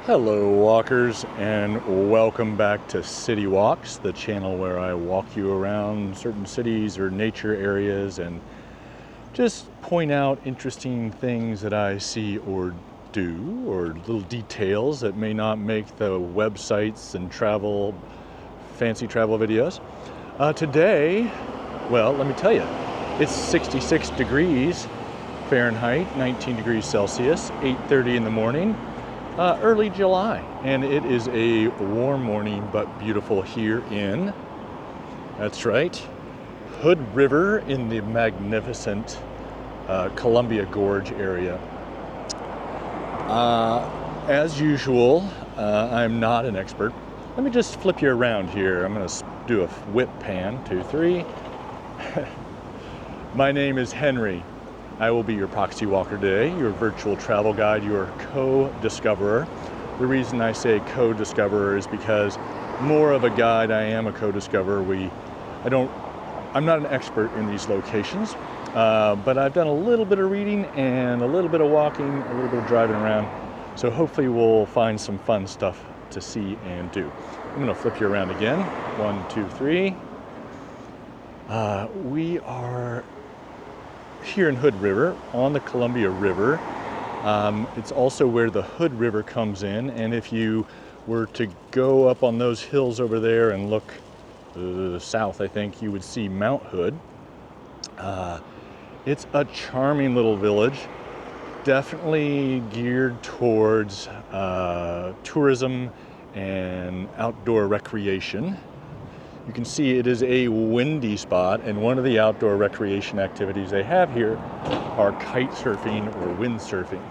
Hello walkers, and welcome back to City Walks, the channel where I walk you around certain cities or nature areas and just point out interesting things that I see or do, or little details that may not make the websites and fancy travel videos. Today, well, let me tell you, it's 66 degrees Fahrenheit, 19 degrees Celsius, 8:30 in the morning. Early July, and it is a warm morning but beautiful here in, that's right, Hood River in the magnificent Columbia Gorge area. As usual, I'm not an expert. Let me just flip you around here. I'm going to do a whip pan, 2, 3. My name is Henry. I will be your proxy walker today, your virtual travel guide, your co-discoverer. The reason I say co-discoverer is because more of a guide, I am a co-discoverer. I'm not an expert in these locations, but I've done a little bit of reading and a little bit of walking, a little bit of driving around. So hopefully we'll find some fun stuff to see and do. I'm gonna flip you around again. 1, 2, 3. We are here in Hood River, on the Columbia River. It's also where the Hood River comes in, and if you were to go up on those hills over there and look south, I think you would see Mount Hood. It's a charming little village, definitely geared towards tourism and outdoor recreation. You can see it is a windy spot, and one of the outdoor recreation activities they have here are kite surfing or windsurfing.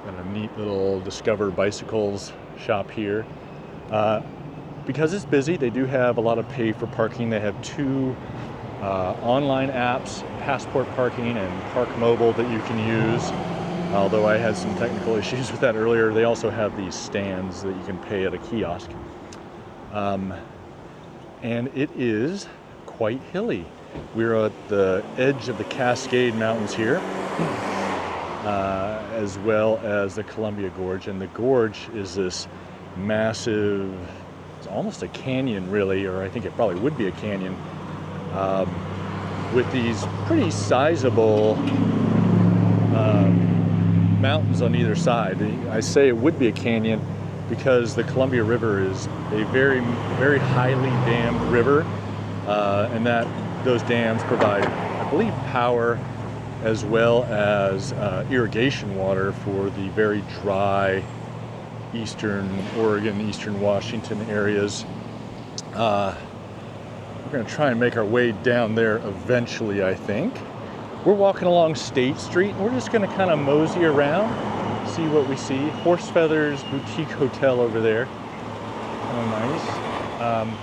And a neat little Discover Bicycles shop here. Because it's busy, they do have a lot of pay for parking. They have 2 online apps, Passport Parking and Park Mobile, that you can use. Although I had some technical issues with that earlier, they also have these stands that you can pay at a kiosk. And it is quite hilly. We're at the edge of the Cascade Mountains here, as well as the Columbia Gorge. And the gorge is this massive, it's almost a canyon really, or I think it probably would be a canyon, with these pretty sizable mountains on either side. I say it would be a canyon because the Columbia River is a very, very highly dammed river, and those dams provide, I believe, power as well as irrigation water for the very dry eastern Oregon, eastern Washington areas. We're going to try and make our way down there eventually, I think. We're walking along State Street, and we're just going to kind of mosey around, see what we see. Horse Feathers Boutique Hotel over there. Kind of nice.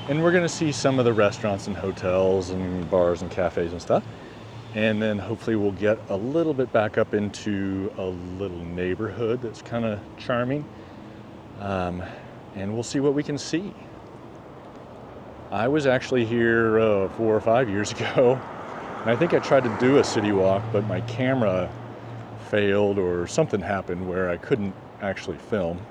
And we're going to see some of the restaurants and hotels and bars and cafes and stuff. And then hopefully we'll get a little bit back up into a little neighborhood that's kind of charming. And we'll see what we can see. I was actually here 4 or 5 years ago. And I think I tried to do a city walk, but my camera failed or something happened where I couldn't actually film.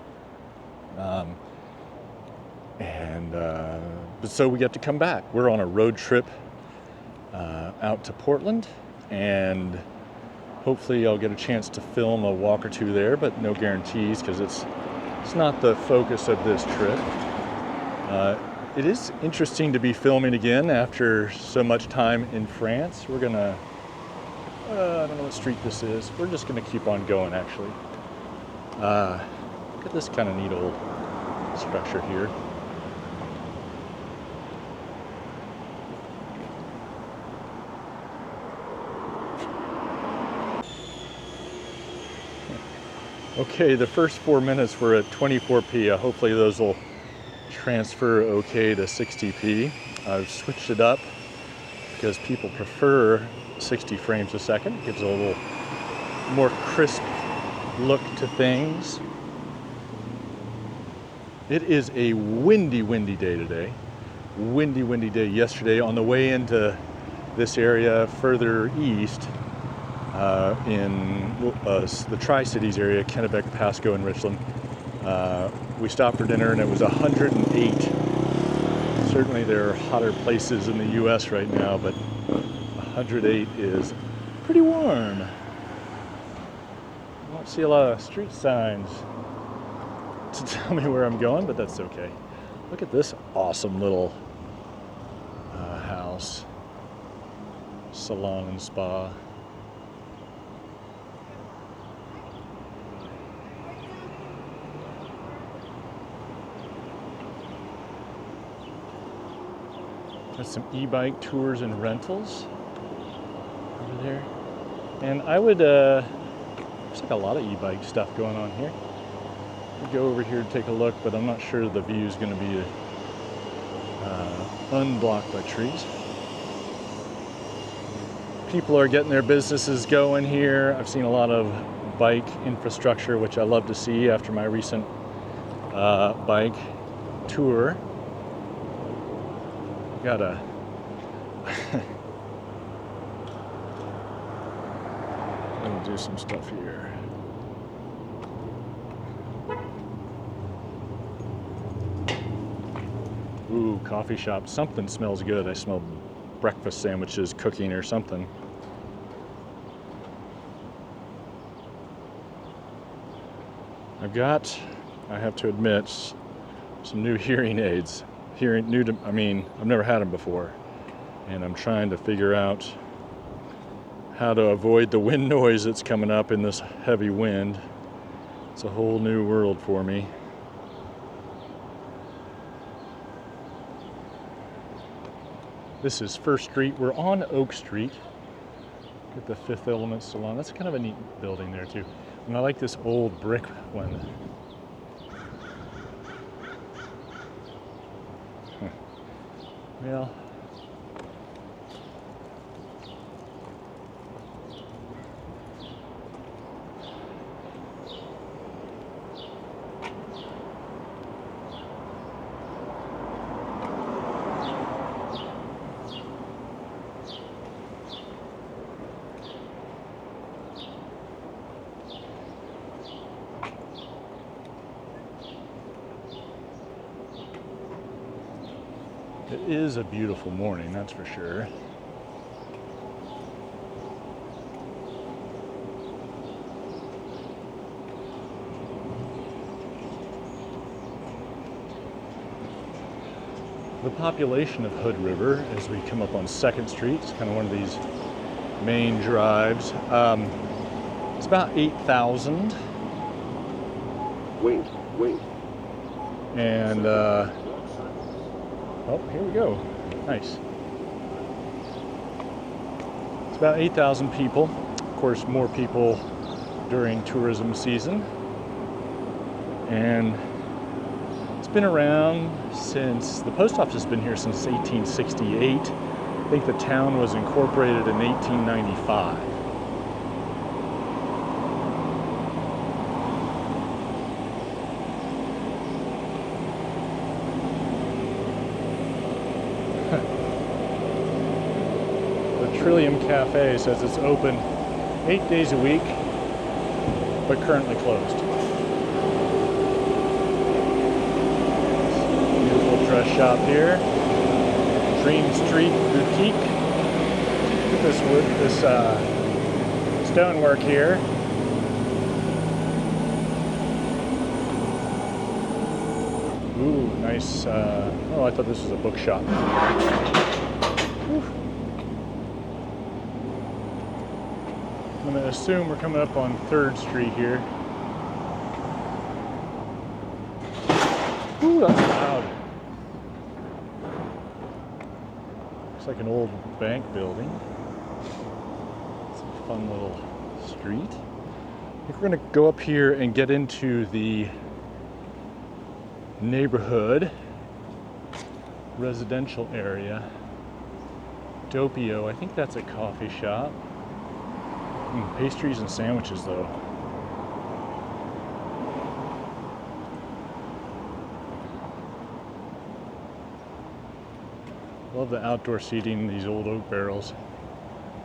But so we get to come back. We're on a road trip out to Portland, and hopefully I'll get a chance to film a walk or two there, but no guarantees because it's not the focus of this trip. It is interesting to be filming again after so much time in France. We're gonna, I don't know what street this is. We're just gonna keep on going actually. Look at this kind of neat old structure here. Okay, the first 4 minutes were at 24p. Hopefully those will transfer okay to 60p. I've switched it up because people prefer 60 frames a second. It gives a little more crisp look to things. It is a windy day today. Windy day yesterday. On the way into this area further east, in the Tri-Cities area, Kennebec, Pasco, and Richland, We stopped for dinner and it was 108. Certainly there are hotter places in the US right now, but 108 is pretty warm. I don't see a lot of street signs to tell me where I'm going, but that's okay. Look at this awesome little house, salon and spa. There's some e-bike tours and rentals over there. And I would, there's like a lot of e-bike stuff going on here. We'll go over here and take a look, but I'm not sure the view is going to be unblocked by trees. People are getting their businesses going here. I've seen a lot of bike infrastructure, which I love to see after my recent bike tour. Gotta let me do some stuff here. Ooh, coffee shop. Something smells good. I smell breakfast sandwiches cooking or something. I have to admit, some new hearing aids. I've never had them before, and I'm trying to figure out how to avoid the wind noise that's coming up in this heavy wind. It's a whole new world for me. This is First Street. We're on Oak Street at the Fifth Element Salon. That's kind of a neat building there too. And I like this old brick one. Well, it is a beautiful morning, that's for sure. The population of Hood River, as we come up on 2nd Street, it's kind of one of these main drives. It's about 8,000. Wait. And, oh, here we go. Nice. It's about 8,000 people. Of course, more people during tourism season. And it's been around since, the post office has been here since 1868. I think the town was incorporated in 1895. Trillium Cafe says it's open 8 days a week, but currently closed. Beautiful dress shop here. Dream Street Boutique. Look at this stonework here. Ooh, nice. Oh, I thought this was a bookshop. Whew. I'm going to assume we're coming up on 3rd Street here. Ooh, that's loud. Looks like an old bank building. It's a fun little street. I think we're going to go up here and get into the neighborhood residential area. Doppio, I think that's a coffee shop. Pastries and sandwiches, though. Love the outdoor seating in these old oak barrels.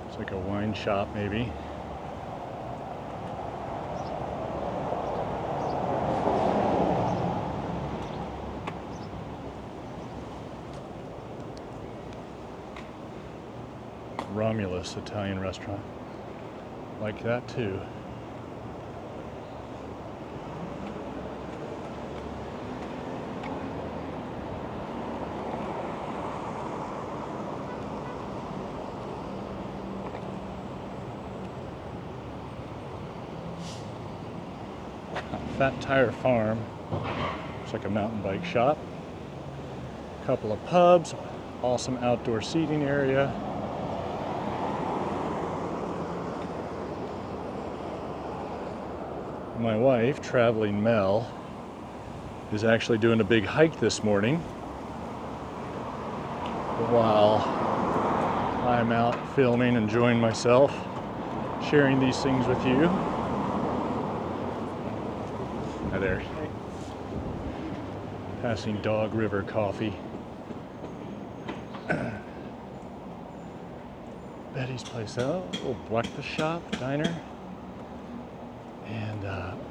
It's like a wine shop, maybe. Romulus Italian restaurant. Like that too. Fat Tire Farm. Looks like a mountain bike shop. A couple of pubs. Awesome outdoor seating area. My wife, Traveling Mel, is actually doing a big hike this morning. While I'm out filming, enjoying myself, sharing these things with you. Hi there. Passing Dog River Coffee. Betty's place, oh, little breakfast shop, diner. And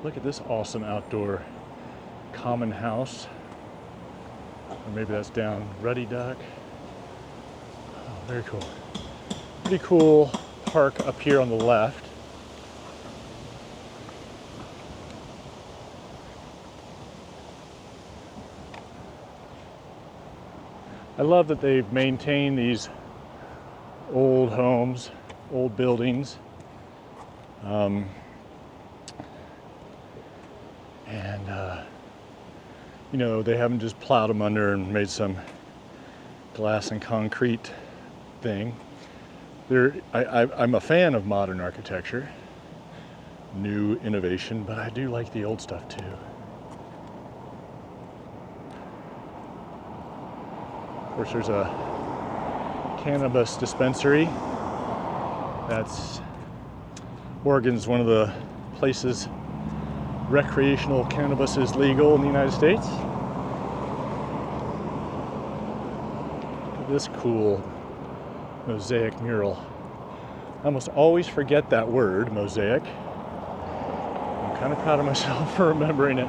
look at this awesome outdoor common house. Or maybe that's down Ruddy Duck. Oh, very cool. Pretty cool park up here on the left. I love that they've maintained these old homes, old buildings. You know, they haven't just plowed them under and made some glass and concrete thing. I'm a fan of modern architecture, new innovation, but I do like the old stuff too. Of course, there's a cannabis dispensary. Oregon's one of the places recreational cannabis is legal in the United States. Look at this cool mosaic mural. I almost always forget that word, mosaic. I'm kind of proud of myself for remembering it.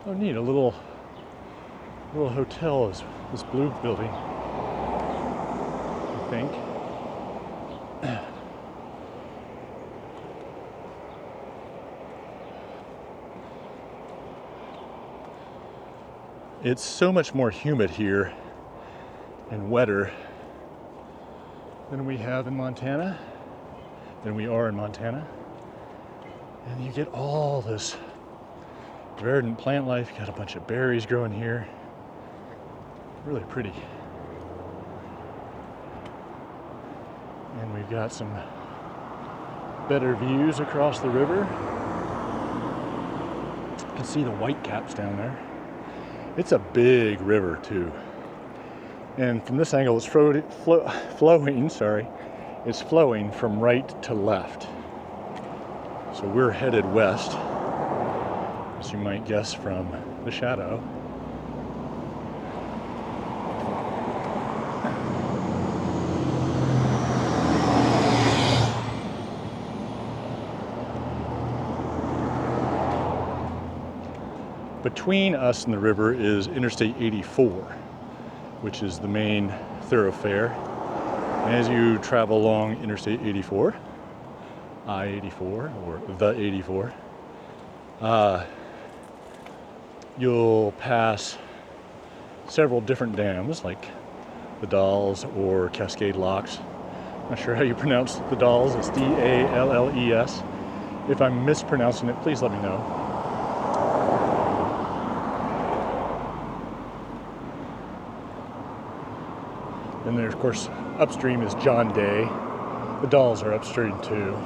Oh, neat, a little hotel is this blue building, I think. It's so much more humid here and wetter than we are in Montana. And you get all this verdant plant life. You got a bunch of berries growing here. Really pretty. And we've got some better views across the river. You can see the whitecaps down there. It's a big river too. And from this angle, it's flowing from right to left. So we're headed west, as you might guess from the shadow. Between us and the river is Interstate 84, which is the main thoroughfare. And as you travel along Interstate 84, I-84, or the 84, you'll pass several different dams, like the Dalles or Cascade Locks. Not sure how you pronounce the Dalles. It's D-A-L-L-E-S. If I'm mispronouncing it, please let me know. And there's, of course, upstream is John Day. The Dalles are upstream too.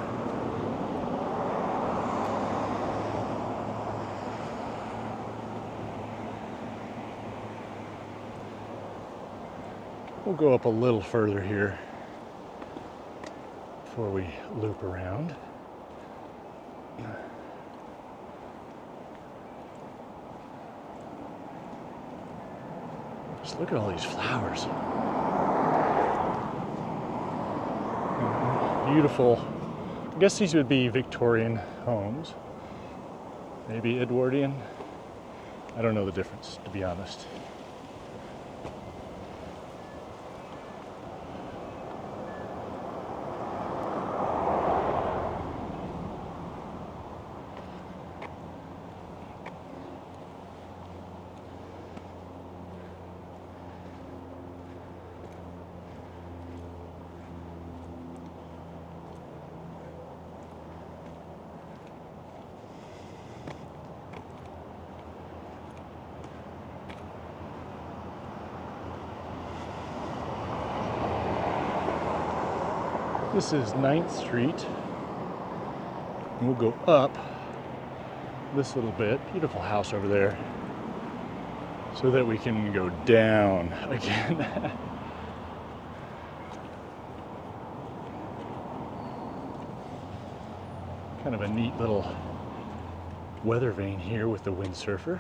We'll go up a little further here before we loop around. Just look at all these flowers. beautiful, I guess these would be Victorian homes, maybe Edwardian. I don't know the difference, to be honest. This is 9th Street. And we'll go up this little bit, beautiful house over there, so that we can go down again. Kind of a neat little weather vane here with the windsurfer.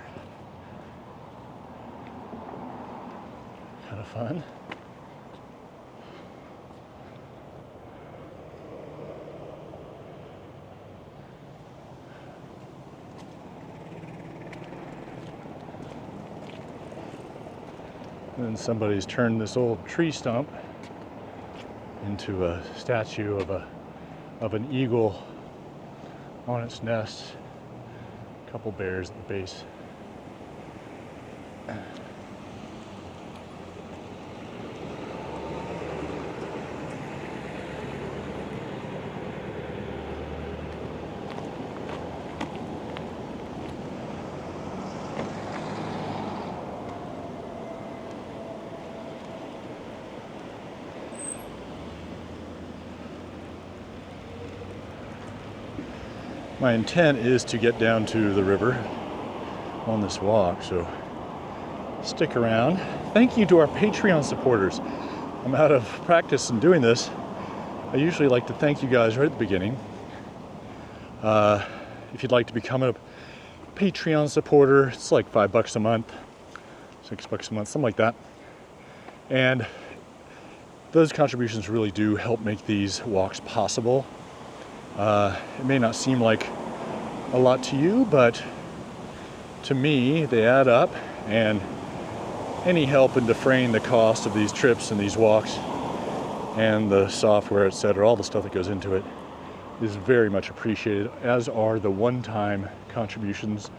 Kind of fun. And somebody's turned this old tree stump into a statue of an eagle on its nest. A couple bears at the base. My intent is to get down to the river on this walk, so stick around. Thank you to our Patreon supporters. I'm out of practice in doing this. I usually like to thank you guys right at the beginning. If you'd like to become a Patreon supporter, it's like $5 a month, $6 a month, something like that. And those contributions really do help make these walks possible. It may not seem like a lot to you, but to me, they add up, and any help in defraying the cost of these trips and these walks and the software, etc., all the stuff that goes into it is very much appreciated, as are the one-time contributions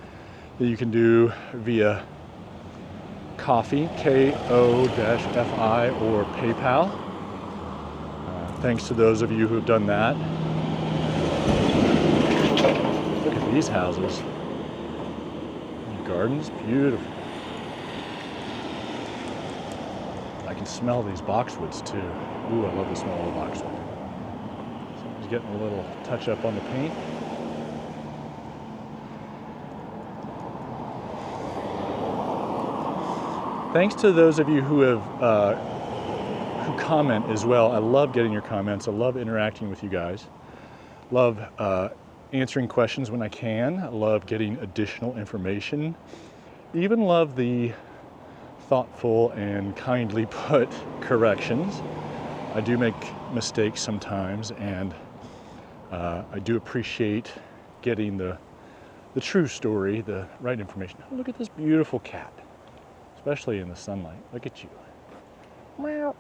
that you can do via Ko-fi, K-O-F-I, or PayPal. Thanks to those of you who have done that. Look at these houses. The garden's beautiful. I can smell these boxwoods too. Ooh, I love the smell of the boxwood. Someone's getting a little touch up on the paint. Thanks to those of you who have who comment as well. I love getting your comments. I love interacting with you guys. Love answering questions when I can. I love getting additional information. Even love the thoughtful and kindly put corrections. I do make mistakes sometimes, and I do appreciate getting the true story, the right information. Oh, look at this beautiful cat, especially in the sunlight. Look at you. Meow.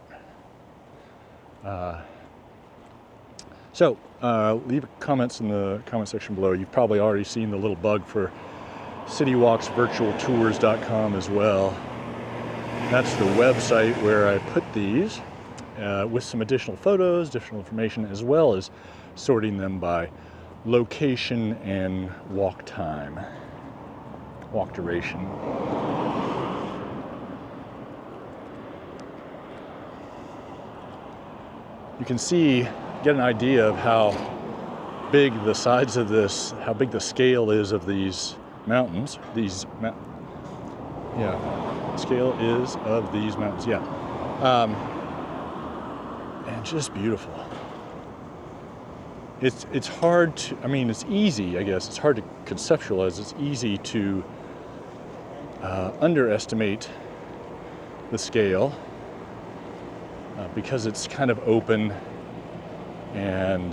So leave comments in the comment section below. You've probably already seen the little bug for citywalksvirtualtours.com as well. That's the website where I put these with some additional photos, additional information, as well as sorting them by location and walk time, walk duration. You can see, get an idea of how big the sides of this, how big the scale is of these mountains. Scale is of these mountains, and just beautiful. It's hard to, I mean, it's easy, I guess. It's hard to conceptualize. It's easy to underestimate the scale because it's kind of open And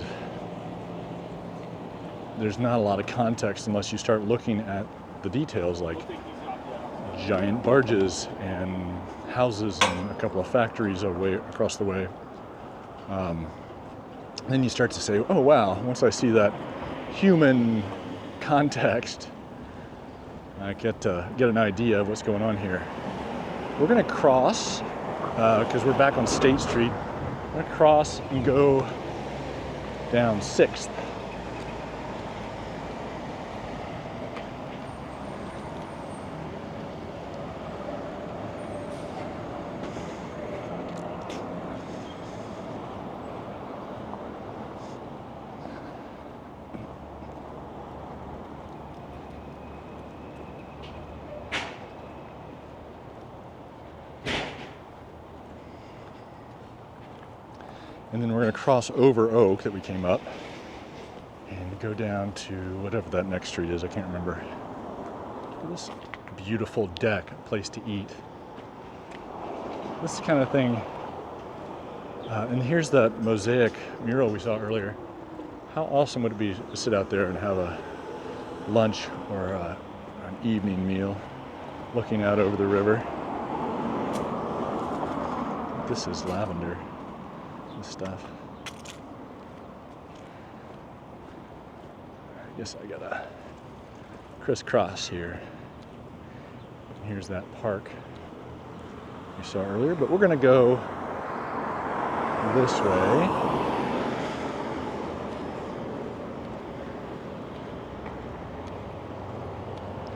there's not a lot of context unless you start looking at the details, like giant barges and houses and a couple of factories away across the way. Then you start to say, oh wow, once I see that human context, I get an idea of what's going on here. We're going to cross, because we're back on State Street. We're going to cross and go down 6th. And then we're going to cross over Oak that we came up and go down to whatever that next street is. I can't remember. Look at this beautiful deck, place to eat. This is the kind of thing. And here's that mosaic mural we saw earlier. How awesome would it be to sit out there and have a lunch or an evening meal looking out over the river? This is lavender. Stuff. I guess I gotta crisscross here. Here's that park you saw earlier, but we're gonna go this way.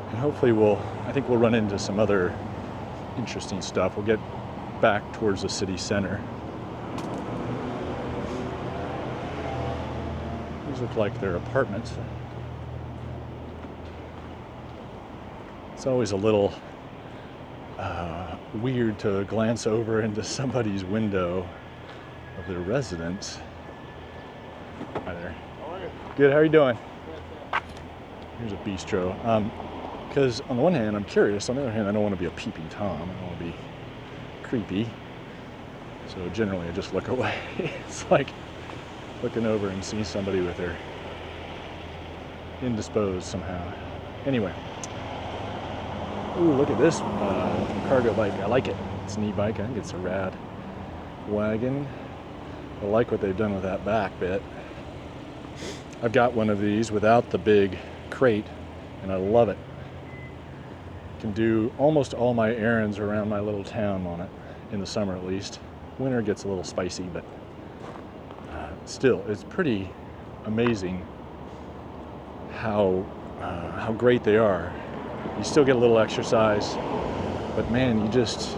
And hopefully I think we'll run into some other interesting stuff. We'll get back towards the city center. These look like they're apartments. It's always a little weird to glance over into somebody's window of their residence. Hi there. How are you? Good, how are you doing? Here's a bistro. Because on the one hand, I'm curious. On the other hand, I don't want to be a peeping Tom. I don't want to be creepy. So generally, I just look away. It's like looking over and see somebody with their indisposed somehow. Anyway. Ooh, look at this cargo bike. I like it. It's an e-bike. I think it's a rad wagon. I like what they've done with that back bit. I've got one of these without the big crate, and I love it. Can do almost all my errands around my little town on it, in the summer at least. Winter gets a little spicy, but still, it's pretty amazing how great they are. You still get a little exercise, but man, you just,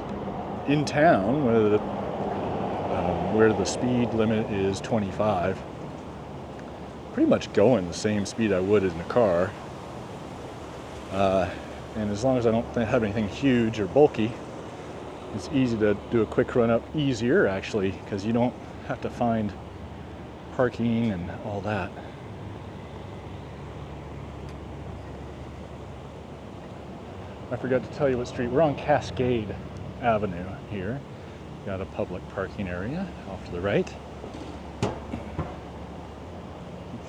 in town, where the speed limit is 25, pretty much going the same speed I would in a car. And as long as I don't have anything huge or bulky, it's easy to do a quick run up. Easier, actually, because you don't have to find parking and all that. I forgot to tell you what street. We're on Cascade Avenue here. Got a public parking area off to the right.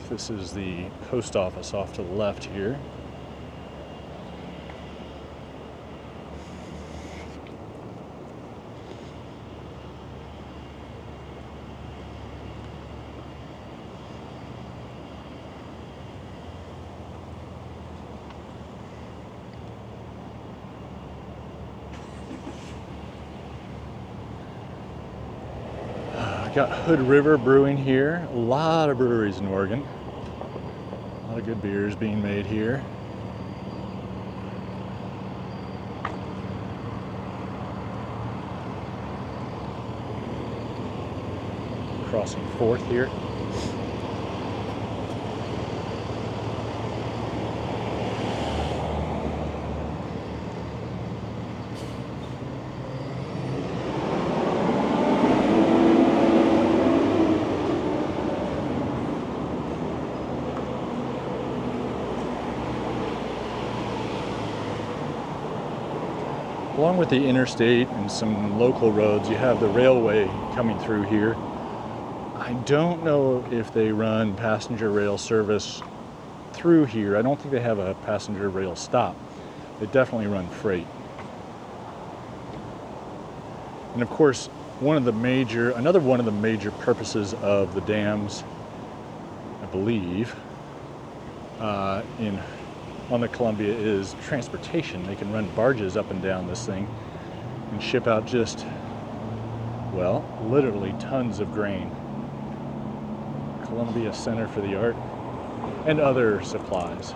This is the post office off to the left here. Got Hood River Brewing here. A lot of breweries in Oregon. A lot of good beers being made here. Crossing 4th here. Along with the interstate and some local roads, you have the railway coming through here. I don't know if they run passenger rail service through here. I don't think they have a passenger rail stop. They definitely run freight. And of course, another one of the major purposes of the dams, I believe, on the Columbia is transportation. They can run barges up and down this thing and ship out just, well, literally tons of grain. Columbia Center for the Art and other supplies.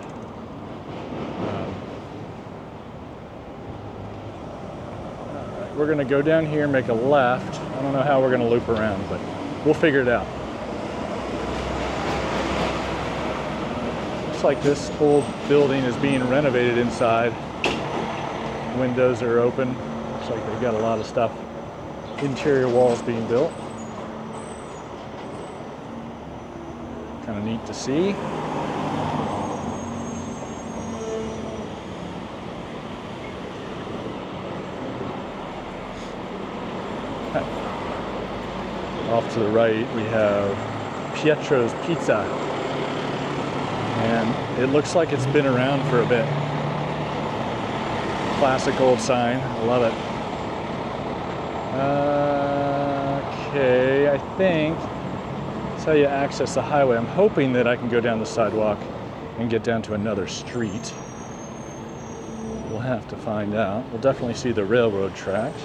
Alright, we're gonna go down here, make a left. I don't know how we're gonna loop around, but we'll figure it out. Looks like this whole building is being renovated inside. Windows are open. Looks like they've got a lot of stuff. Interior walls being built. Kind of neat to see. Off to the right, we have Pietro's Pizza. And it looks like it's been around for a bit. Classic old sign. I love it. Okay, I think that's how you access the highway. I'm hoping that I can go down the sidewalk and get down to another street. We'll have to find out. We'll definitely see the railroad tracks.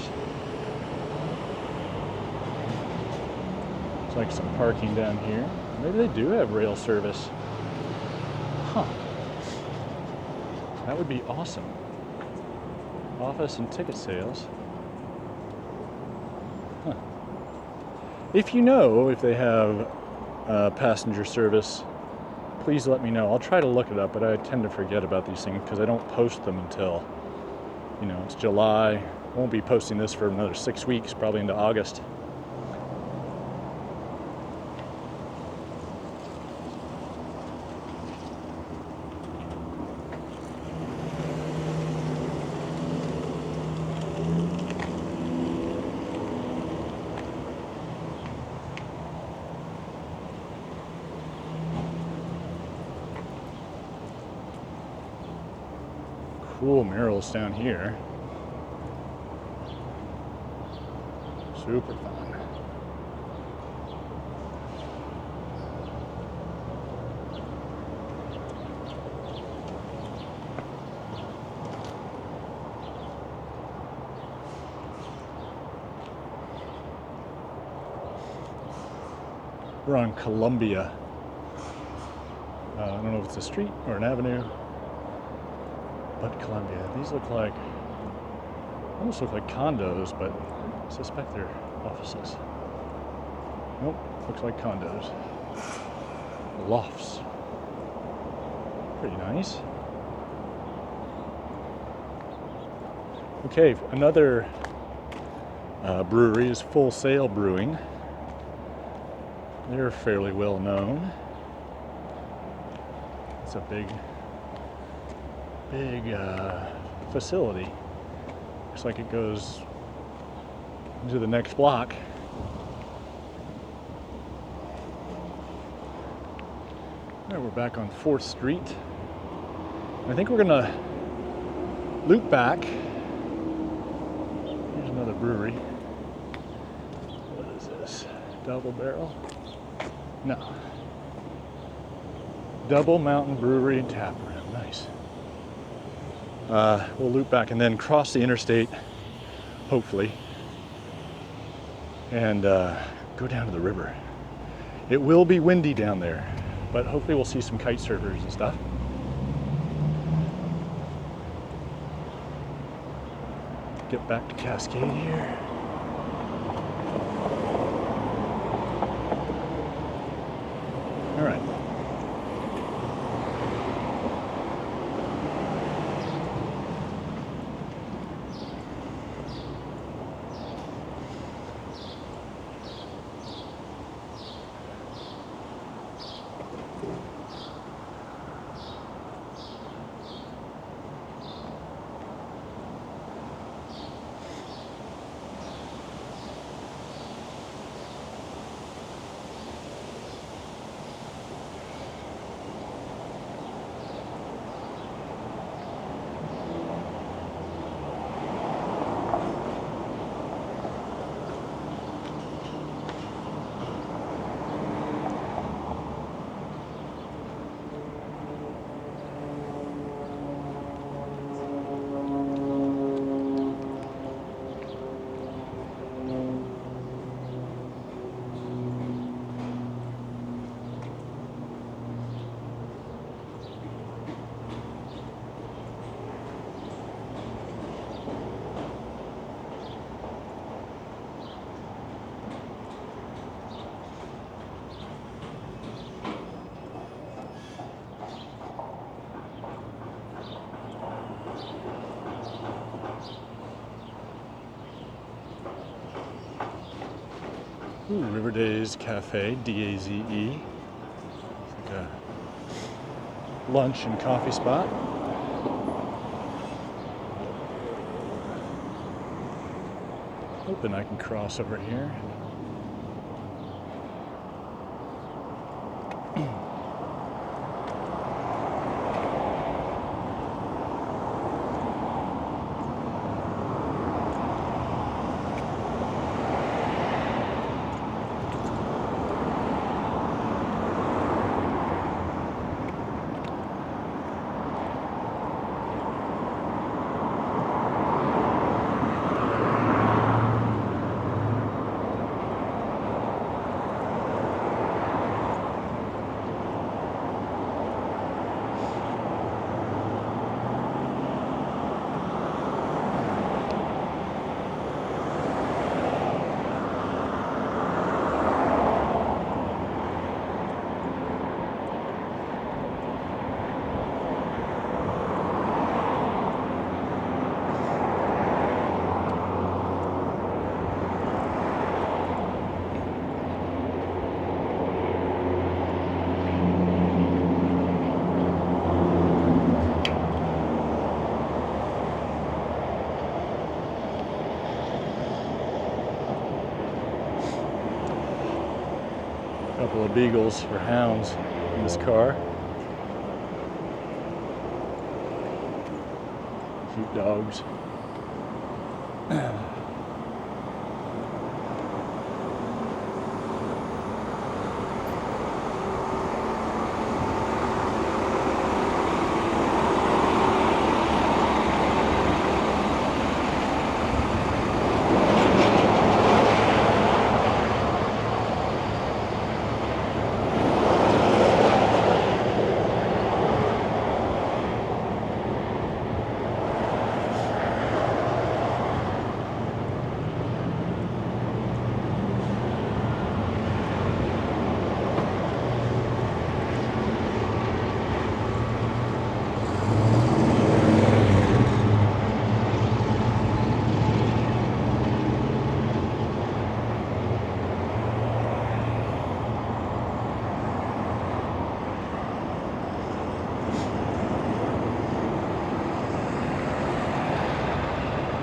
Looks like some parking down here. Maybe they do have rail service. Huh. That would be awesome. Office and ticket sales. Huh. If you know if they have passenger service, please let me know. I'll try to look it up, but I tend to forget about these things because I don't post them until, it's July. I won't be posting this for another 6 weeks, probably into August. Cool murals down here. Super fun. We're on Columbia. I don't know if it's a street or an avenue. But Columbia. These almost look like condos, but I suspect they're offices. Nope, looks like condos. Lofts. Pretty nice. Okay, another brewery is Full Sail Brewing. They're fairly well known. It's a big facility. Looks like it goes into the next block. All right, we're back on 4th Street. I think we're gonna loop back. Here's another brewery. What is this? Double Barrel? No. Double Mountain Brewery and Tap Room. Nice. We'll loop back and then cross the interstate, hopefully, and go down to the river. It will be windy down there, but hopefully we'll see some kite surfers and stuff. Get back to Cascade here. All right. Ooh, River Days Cafe, D-A-Z-E. It's like a lunch and coffee spot. Hoping I can cross over here. Couple of beagles or hounds in this car. Cute dogs.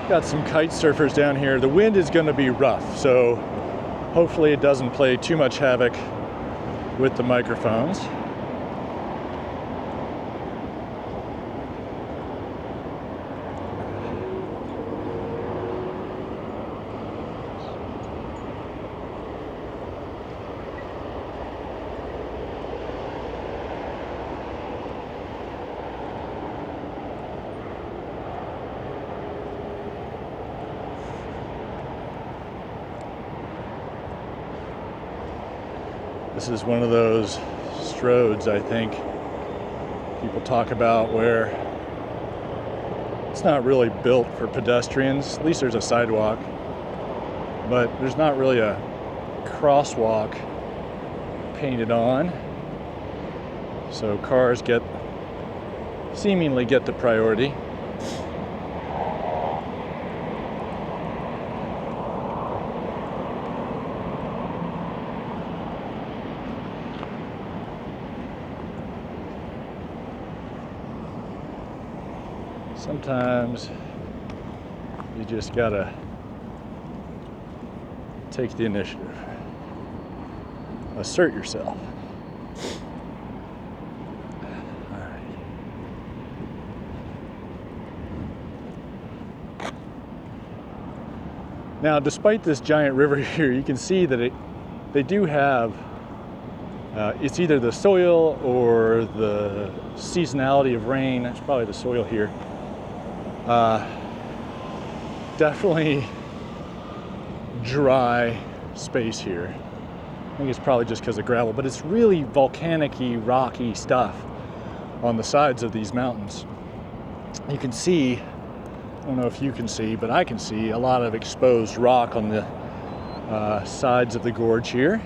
Got some kite surfers down here. The wind is going to be rough, so hopefully it doesn't play too much havoc with the microphones. This is one of those stroads, I think, people talk about where it's not really built for pedestrians. At least there's a sidewalk, but there's not really a crosswalk painted on. So cars seemingly get the priority. Sometimes you just gotta take the initiative, assert yourself. All right. Now, despite this giant river here, you can see that they do have it's either the soil or the seasonality of rain. That's probably the soil here. Definitely dry space here. I think it's probably just because of gravel, but it's really volcanic-y, rocky stuff on the sides of these mountains. You can see, I don't know if you can see, but I can see a lot of exposed rock on the sides of the gorge here.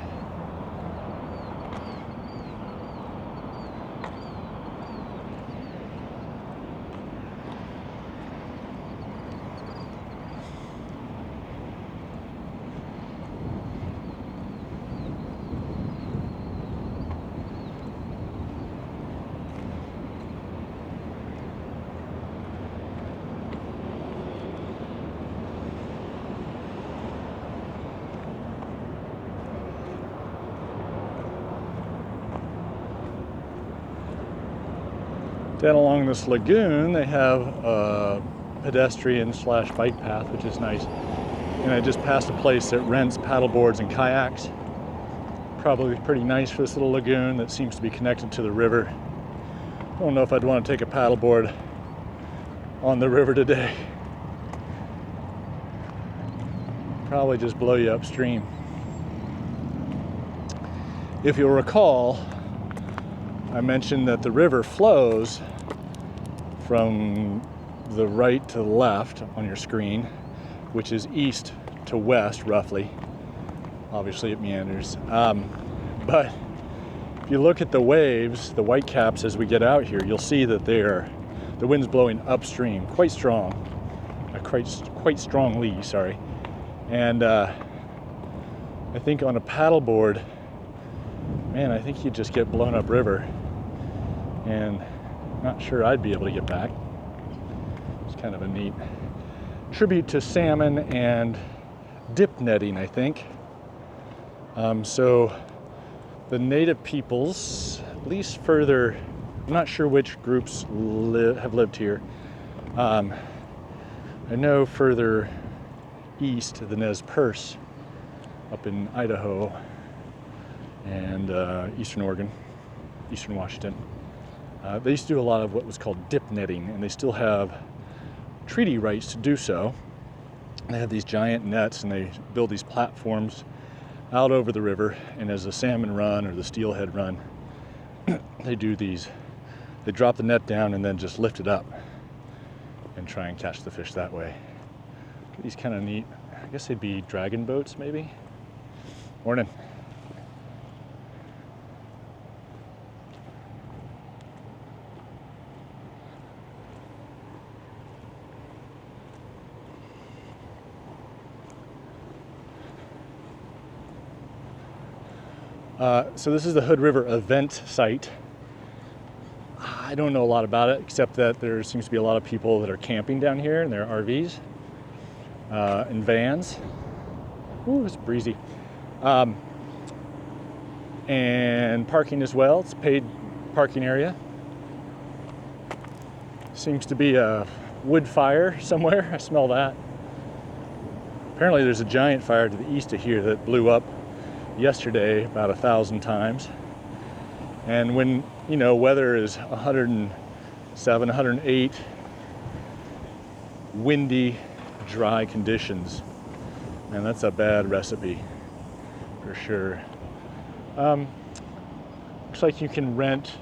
Then along this lagoon, they have a pedestrian / bike path, which is nice. And I just passed a place that rents paddle boards and kayaks. Probably pretty nice for this little lagoon that seems to be connected to the river. I don't know if I'd want to take a paddleboard on the river today. Probably just blow you upstream. If you'll recall, I mentioned that the river flows from the right to the left on your screen, which is east to west roughly. Obviously it meanders. But if you look at the waves, the white caps as we get out here, you'll see that the wind's blowing upstream quite strong, quite strongly, sorry. And I think on a paddleboard, man, I think you'd just get blown up river, and not sure I'd be able to get back. It's kind of a neat tribute to salmon and dip netting, I think. So the native peoples, at least further, I'm not sure which groups have lived here. I know further east, the Nez Perce, up in Idaho and eastern Oregon, eastern Washington. They used to do a lot of what was called dip netting, and they still have treaty rights to do so. They have these giant nets, and they build these platforms out over the river, and as the salmon run or the steelhead run, they drop the net down and then just lift it up and try and catch the fish that way. These kind of neat, I guess they'd be dragon boats maybe. Morning. So this is the Hood River event site. I don't know a lot about it, except that there seems to be a lot of people that are camping down here in their RVs and vans. Ooh, it's breezy. And parking as well. It's a paid parking area. Seems to be a wood fire somewhere. I smell that. Apparently there's a giant fire to the east of here that blew up yesterday about 1,000 times. And when, weather is 107, 108, windy, dry conditions, and that's a bad recipe for sure. Looks like you can rent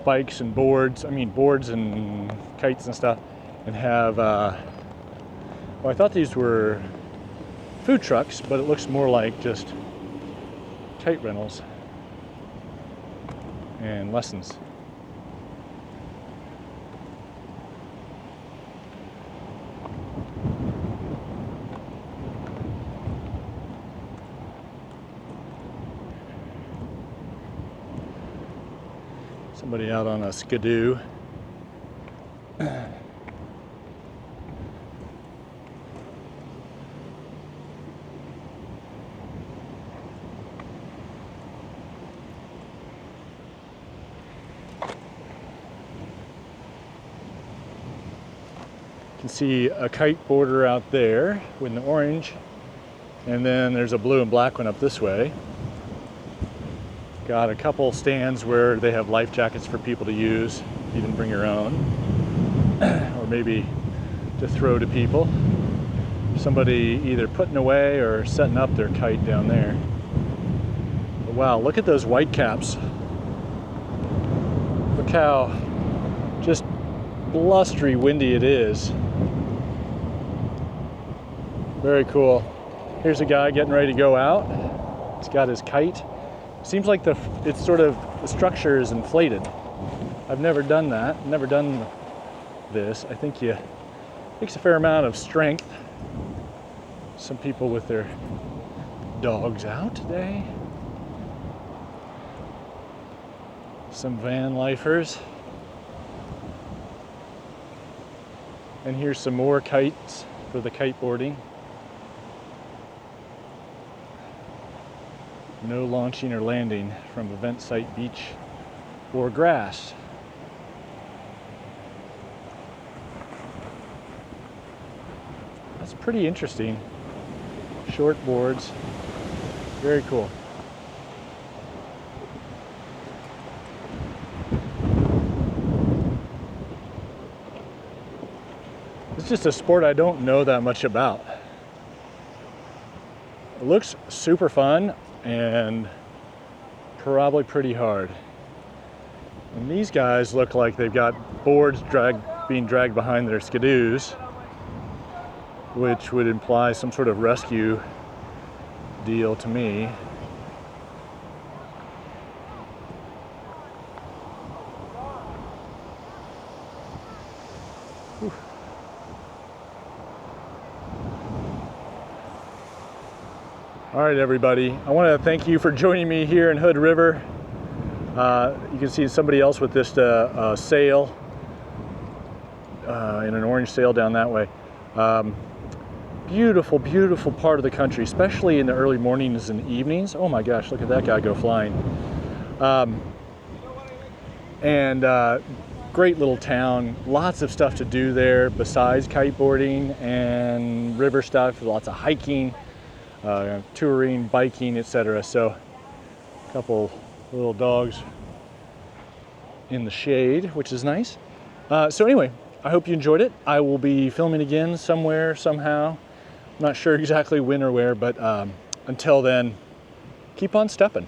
bikes and boards and kites and stuff, and have, I thought these were food trucks, but it looks more like just kite rentals and lessons. Somebody out on a skidoo. You can see a kiteboarder out there with an orange, and then there's a blue and black one up this way. Got a couple stands where they have life jackets for people to use. You can bring your own, or maybe to throw to people. Somebody either putting away or setting up their kite down there. But wow, look at those white caps. Look how just blustery windy it is. Very cool. Here's a guy getting ready to go out. He's got his kite. Seems like the structure is inflated. I've never done that. Never done this. I think it takes a fair amount of strength. Some people with their dogs out today. Some van lifers. And here's some more kites for the kiteboarding. No launching or landing from event site, beach, or grass. It's pretty interesting. Short boards, very cool. It's just a sport I don't know that much about. It looks super fun and probably pretty hard. And these guys look like they've got boards being dragged behind their skidoos, which would imply some sort of rescue deal to me. Whew. All right, everybody. I want to thank you for joining me here in Hood River. You can see somebody else with this sail, in an orange sail down that way. Beautiful, beautiful part of the country, especially in the early mornings and evenings. Oh my gosh, look at that guy go flying. Great little town, lots of stuff to do there besides kiteboarding and river stuff, lots of hiking, touring, biking, etc. So a couple little dogs in the shade, which is nice. So anyway, I hope you enjoyed it. I will be filming again somewhere, somehow. I'm not sure exactly when or where, but until then, keep on stepping.